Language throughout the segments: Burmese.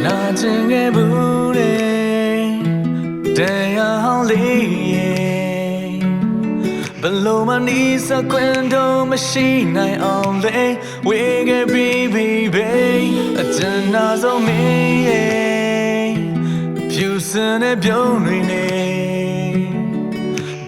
Nothing about it, day only. Below my knees, a window machine, I only we get baby, baby. A tennis on me, Pusin a beauty.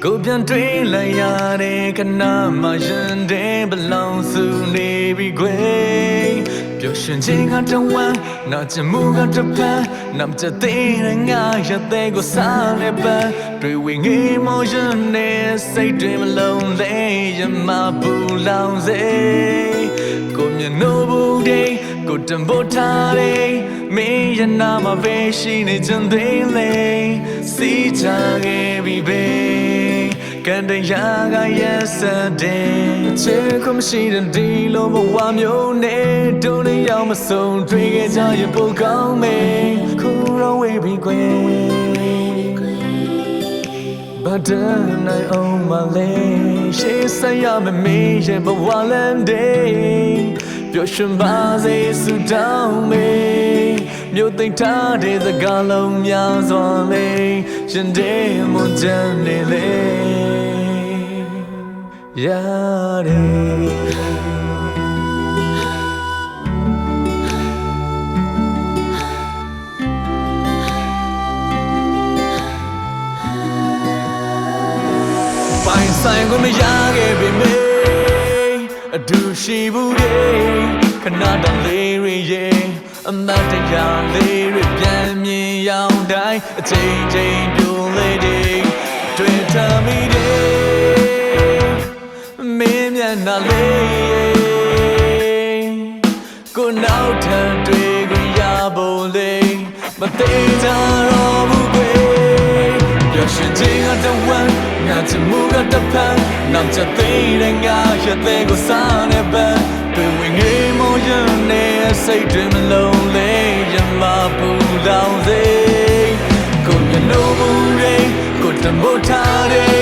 Go beyond train like Yare, can not imagine they belong to Navy Gray. ပျော်ရွှင်ခြင်းကတဝမ်းနောက်ချမှုကတပန်းနောက်ချသေးတဲ့ငါရတဲ့ကိုစားနေပန်းတွေ့ဝင်ငေးမောရင်နဲ့စိတ်တွေမလုံးလဲရမဘူးလောင်စေကိုမျက်နှာဘူးတဲ့ကိုတံပိုးထားတဲ့မင်းရနာမှာပဲရှိနေချင်သေးလေစီးချခဲ့ပြီပဲကန်တရာက yesterday ချစ်ကိုမရှိတဲ့ဒီလိုဘဝမျိုးနဲ့တို့နေရောက်မဆုံးတွေ့ခဲ့ကြရင်ပိုကောင်းမယ်ခုတော့ဝေးပြီးကွယ်But then I own my lane She say I'm a major but while I'm day ပျော်ရွှင်ပါစေဆုတောင်းမေမြို့သိမ်းထားတဲ့စကားလုံးများစွာလေးရှင်တဲ့မွန်ချမ်းနေလေရတယ်ပိုင်ဆိုင်ကိုမရခဲ့ပေမယ့်အတူရှိဘူးတဲ့ခဏတလေးရဲ့အမတ်တရားလေးတွေပြန်မြင်ရောက်တိုင်းအချိန်ချင်းပြိုလေးတွေတွေ့ထမိတယ်မင်းမျက်နှာလေးကိုနောက်ထပ်တွေ့ခွင့်ရဖို့လေးမသေးကြတော့ဘူးကွယ်ပျော်ရွှင်ခြင်းကတဝမ်းငါချစ်မှုကတပန်းနောက်ချသေးတဲ့ငါရတဲ့ကိုစားနေပန်းတွေ့ဝင်ငေးမောရင်နဲ့စိတ်တွေမလုံးလဲရမဘူးလောင်စေကိုမျက်နှာဘူးရဲ့ကိုတံပိုးထားတဲ့